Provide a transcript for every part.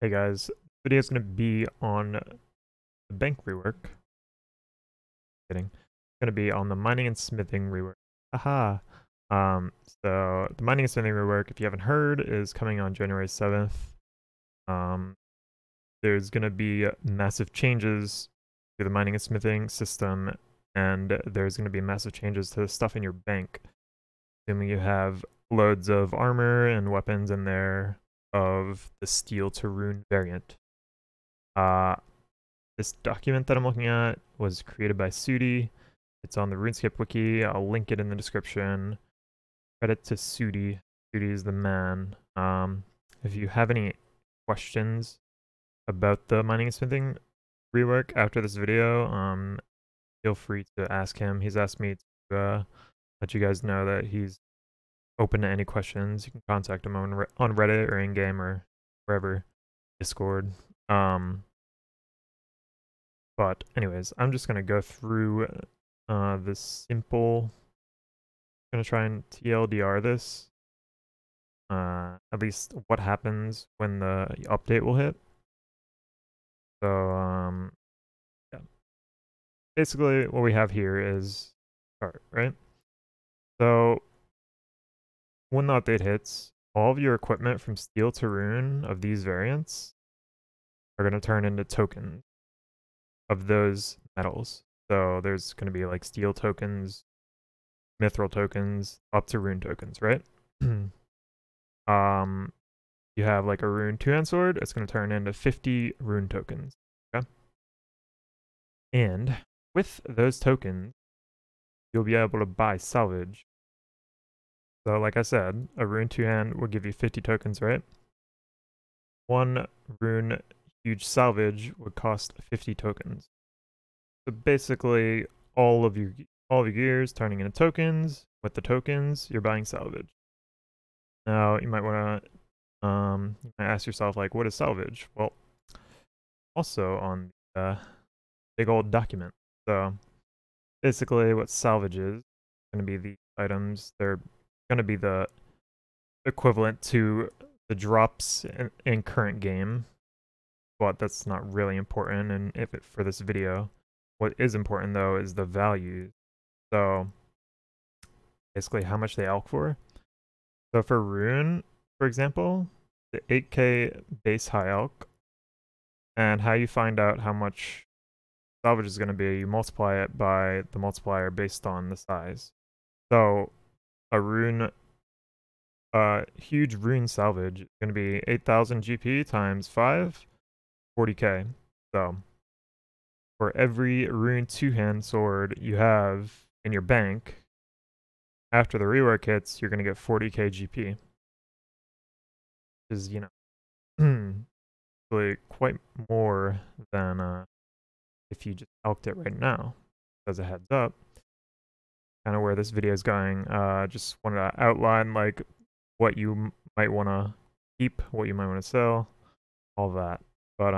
Hey guys, the video is going to be on the bank rework. Kidding. It's going to be on the mining and smithing rework. Haha. So the mining and smithing rework, if you haven't heard, is coming on January 7th. There's going to be massive changes to the mining and smithing system, and there's going to be massive changes to the stuff in your bank. Assuming you have loads of armor and weapons in there of the steel to rune variant. This document that I'm looking at was created by Sudi. It's on the RuneScape wiki. I'll link it in the description. Credit to Sudi. Sudi is the man. If you have any questions about the mining and smithing rework after this video, feel free to ask him. He's asked me to let you guys know that he's open to any questions. You can contact him on Reddit or in-game or wherever, Discord. But anyways, I'm just gonna go through this simple. I'm gonna try and TLDR this. At least what happens when the update will hit. So yeah. Basically, what we have here is start, right? So when the update hits, all of your equipment from steel to rune of these variants are gonna turn into tokens of those metals. So there's going to be like steel tokens, mithril tokens, up to rune tokens, right? You have like a rune two-hand sword, it's going to turn into 50 rune tokens. Okay. And with those tokens, you'll be able to buy salvage. So like I said, a rune two-hand will give you 50 tokens, right? One rune huge salvage would cost 50 tokens. So basically, all of your gears turning into tokens. With the tokens, you're buying salvage. Now, you might want to you might ask yourself, like, what is salvage? Well, also on the big old document. So basically, what salvage is going to be the items. They're going to be the equivalent to the drops in current game, but that's not really important. And for this video. What is important though is the values. So basically how much they alch for. So for rune, for example, the 8k base high alch, and how you find out how much salvage is going to be, you multiply it by the multiplier based on the size. So a rune, huge rune salvage is going to be 8,000 GP times 5, 40k. So for every rune two-hand sword you have in your bank, after the rework hits, you're going to get 40k GP. Which is, you know, really quite more than if you just alched it right now. As a heads up, kind of where this video is going, just wanted to outline like what you might want to keep, what you might want to sell, all that. But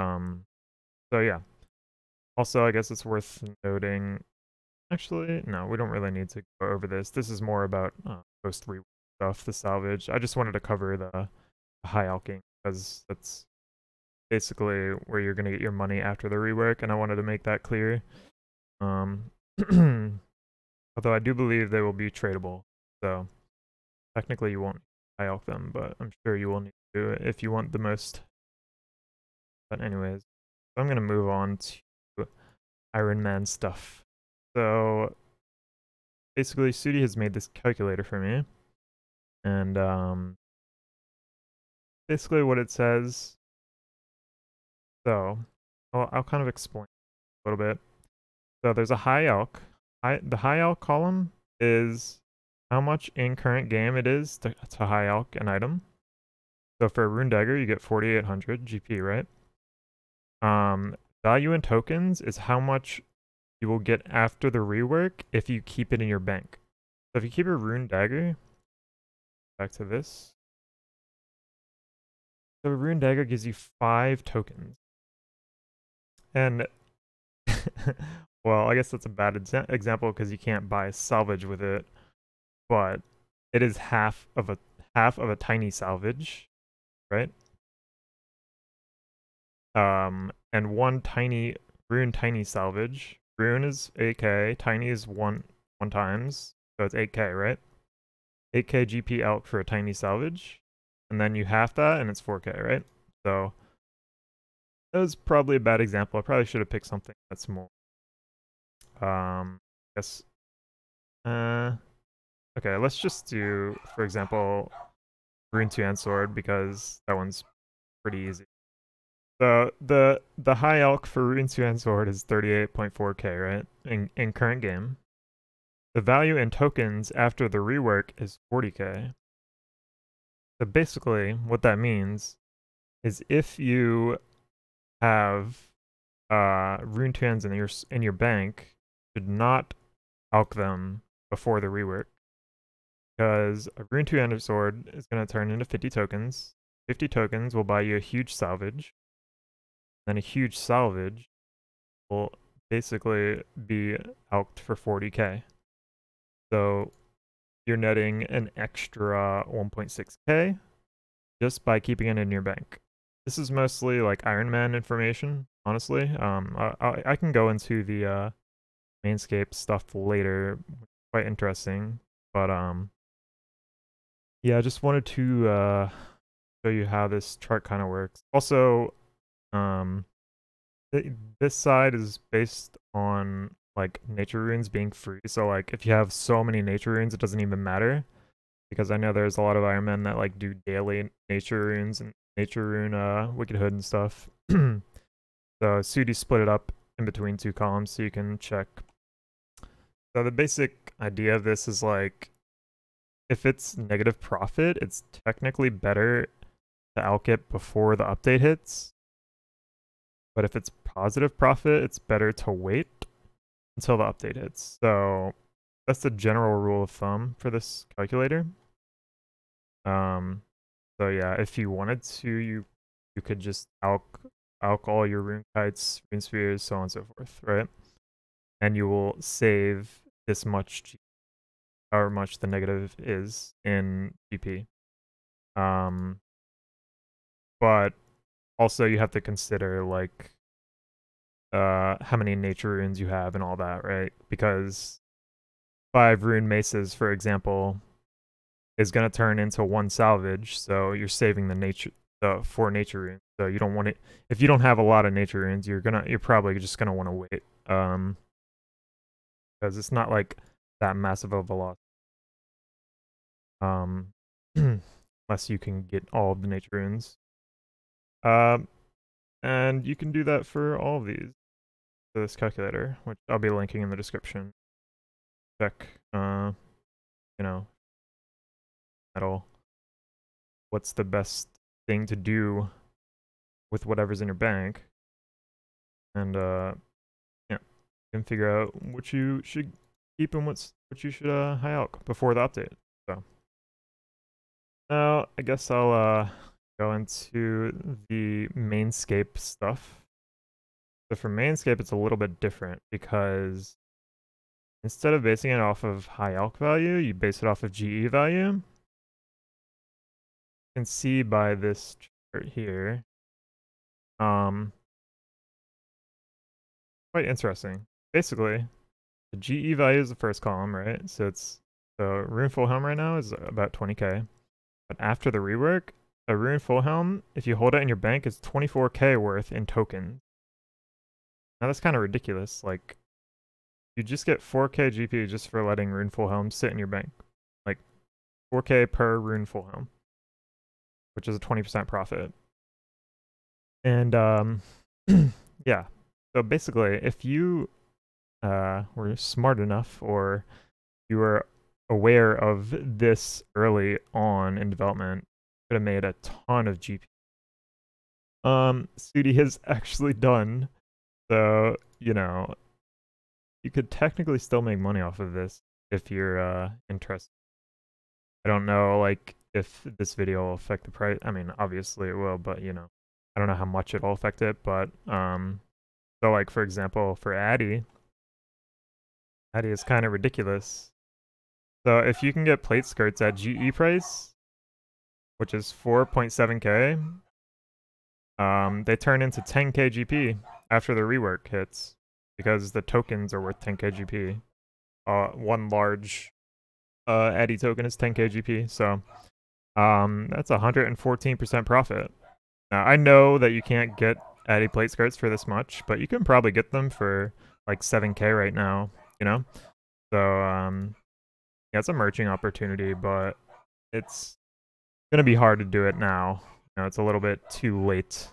so yeah. Also, I guess it's worth noting. Actually, no, we don't really need to go over this. This is more about post-rework stuff, the salvage. I just wanted to cover the high alching because that's basically where you're going to get your money after the rework, and I wanted to make that clear. Although I do believe they will be tradable, so technically you won't high alch them, but I'm sure you will need to do it if you want the most. But anyways, I'm going to move on to Iron Man stuff. So basically, Sudi has made this calculator for me, and basically what it says. So I'll kind of explain a little bit. So there's a high alch. The high alch column is how much in current game it is to high alch an item. So for a rune dagger, you get 4,800 GP, right? Value in tokens is how much you will get after the rework if you keep it in your bank. So if you keep a rune dagger, back to this. So a rune dagger gives you 5 tokens. And well, I guess that's a bad example because you can't buy salvage with it, but it is half of a tiny salvage, right? and one tiny rune tiny salvage. Rune is 8k, tiny is one times, so it's 8k, right? 8k GP elk for a tiny salvage, and then you half that and it's 4k, right? So that was probably a bad example. I probably should have picked something that's more I guess okay, let's just do, for example, rune 2 hand sword, because that one's pretty easy. So the high elk for rune 2 hand sword is 38.4k, right? In current game. The value in tokens after the rework is 40k. So basically, what that means is if you have rune 2 hands in your bank, you should not elk them before the rework, because a rune 2 handed sword is going to turn into 50 tokens. 50 tokens will buy you a huge salvage. Then a huge salvage will basically be elked for 40k. So you're netting an extra 1.6k just by keeping it in your bank. This is mostly like Iron Man information, honestly. I can go into the Mainscape stuff later, quite interesting. But yeah, I just wanted to show you how this chart kind of works. Also, this side is based on like nature runes being free. So like if you have so many nature runes, it doesn't even matter, because I know there's a lot of Iron Men that like do daily nature runes and nature rune Wicked Hood and stuff. So Sudi split it up in between 2 columns so you can check. So the basic idea of this is like, if it's negative profit, it's technically better to elk it before the update hits. But if it's positive profit, it's better to wait until the update hits. So that's the general rule of thumb for this calculator. So yeah, if you wanted to, you could just elk all your rune kites, rune spheres, so on and so forth, right? And you will save this much, however much the negative is in GP. But also you have to consider like how many nature runes you have and all that, right? Because 5 rune maces, for example, is going to turn into 1 salvage, so you're saving the 4 nature runes. So you don't want it, if you don't have a lot of nature runes, you're probably just gonna want to wait, because it's not like that massive of a loss, unless you can get all of the nature runes. And you can do that for all of these, for this calculator, which I'll be linking in the description. Check, you know, what's the best thing to do with whatever's in your bank, and yeah, you can figure out what you should keep and what you should high elk before the update. So now I guess I'll go into the Mainscape stuff. So for Mainscape, it's a little bit different, because instead of basing it off of high elk value, you base it off of GE value. You can see by this chart here, quite interesting. Basically, the GE value is the first column, right? So Rune Full Helm right now is about 20k. But after the rework, a Rune Full Helm, if you hold it in your bank, is 24k worth in tokens. Now that's kind of ridiculous. Like, you just get 4k GP just for letting Rune Full Helm sit in your bank. Like, 4k per Rune Full Helm, which is a 20% profit. And yeah. So basically, if you were smart enough, or you were aware of this early on in development, could have made a ton of GP. Sudi has actually done, so you know, you could technically still make money off of this if you're interested. I don't know, like, if this video will affect the price. I mean, obviously it will, but you know, I don't know how much it will affect it. But so like, for example, for Addy is kind of ridiculous. So if you can get plate skirts at GE price, which is 4.7k, they turn into 10k GP after the rework hits because the tokens are worth 10k GP. One large Addy token is 10k GP, so that's 114% profit. Now I know that you can't get Addy plate skirts for this much, but you can probably get them for like 7k right now, you know? So yeah, it's a merching opportunity, but it's gonna be hard to do it now. You know, it's a little bit too late.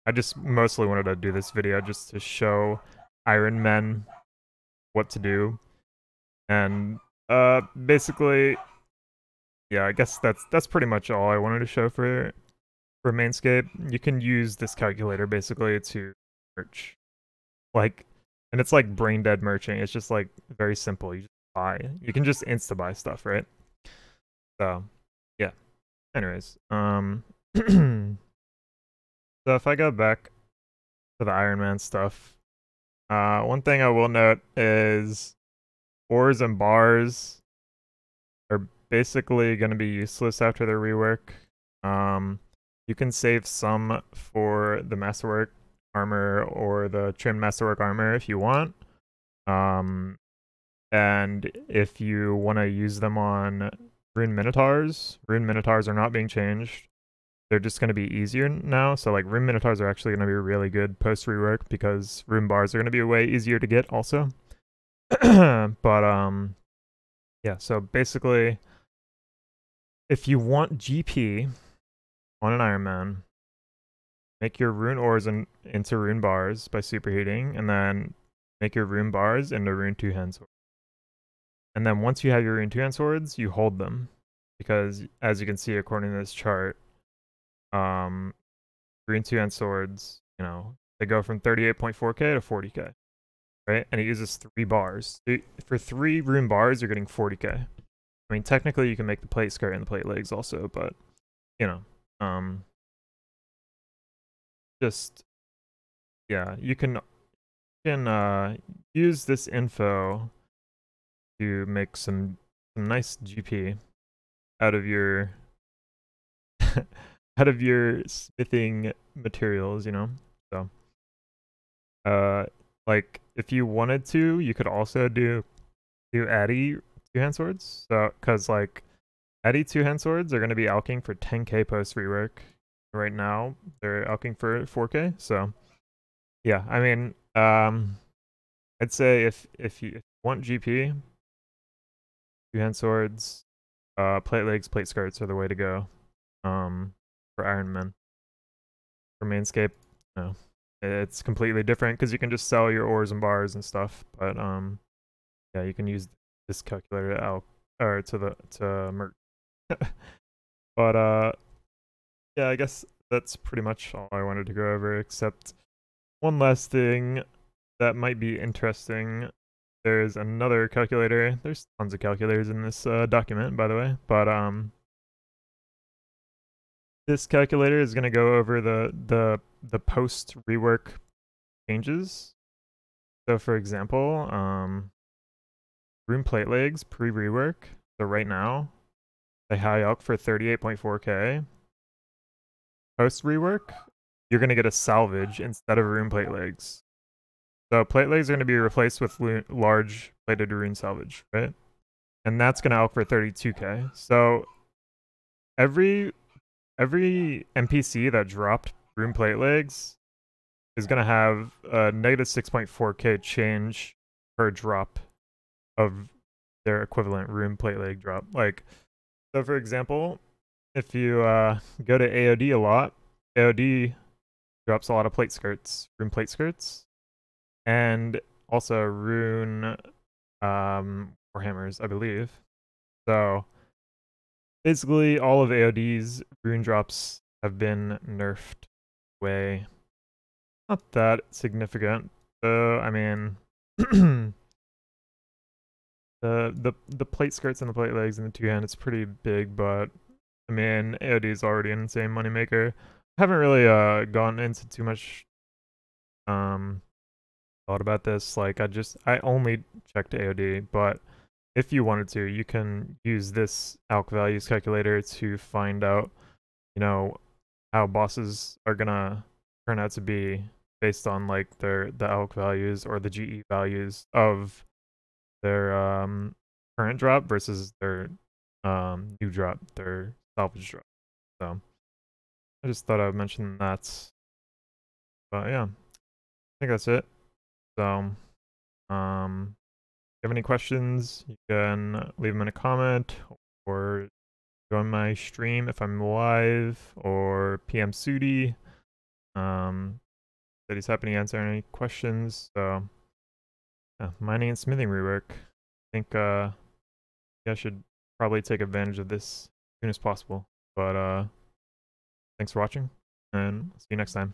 I just mostly wanted to do this video just to show Iron Men what to do. And basically, yeah, I guess that's pretty much all I wanted to show for Mainscape. You can use this calculator basically to merch. Like, and it's like brain dead merching. It's just like very simple. You just buy. You can just insta buy stuff, right? So yeah. Anyways, so if I go back to the Iron Man stuff, one thing I will note is ores and bars are basically going to be useless after the rework. You can save some for the Masterwork armor or the trimmed Masterwork armor if you want. And if you want to use them on Rune Minotaurs are not being changed. They're just going to be easier now. So like Rune Minotaurs are actually going to be really good post rework because Rune bars are going to be way easier to get also. But yeah, so basically if you want GP on an Iron Man, make your rune ores into rune bars by superheating, and then make your rune bars into rune 2-hand swords. And then once you have your rune 2-hand swords, you hold them. Because as you can see according to this chart, rune 2-hand swords, you know, they go from 38.4k to 40k. Right? And it uses 3 bars. For 3 rune bars, you're getting 40k. I mean, technically you can make the plate skirt and the plate legs also, but you know, just yeah, you can use this info to make some nice GP out of your out of your smithing materials, you know. So like if you wanted to, you could also do Addy 2-hand swords. So cuz like Addy 2-hand swords are going to be alking for 10k post rework. Right now they're alking for 4k. So yeah, I mean, I'd say if you want GP, 2-hand swords, plate legs, plate skirts are the way to go. For Iron Man. For Mainscape, no, it's completely different because you can just sell your ores and bars and stuff. But yeah, you can use this calculator to merch. But yeah, I guess that's pretty much all I wanted to go over, except one last thing that might be interesting. There's another calculator. There's tons of calculators in this document, by the way, but this calculator is going to go over the post rework changes. So for example, rune plate legs pre-rework. So right now, they high alk for 38.4k. Post rework, you're going to get a salvage instead of rune plate legs. So plate legs are going to be replaced with large plated rune salvage, right? And that's going to alk for 32k. So every NPC that dropped rune plate legs is going to have a negative 6.4k change per drop of their equivalent rune plate leg drop. Like, so for example, if you go to AOD a lot, AOD drops a lot of plate skirts, rune plate skirts, and also rune warhammers, I believe. So basically all of AOD's rune drops have been nerfed away. Not that significant, though. I mean, the plate skirts and the plate legs and the 2-hand, it's pretty big, but I mean, AOD is already an insane moneymaker. I haven't really gone into too much thought about this. Like I only checked AOD, but if you wanted to, you can use this alk values calculator to find out, you know, how bosses are gonna turn out to be based on like the elk values or the GE values of their current drop versus their new drop, their salvage drop. So I just thought I would mention that. But yeah, I think that's it. So if you have any questions, you can leave them in a comment or join my stream if I'm live, or PM Sudi. That he's happy to answer any questions. So yeah, mining and smithing rework. I think you guys should probably take advantage of this as soon as possible. But thanks for watching, and see you next time.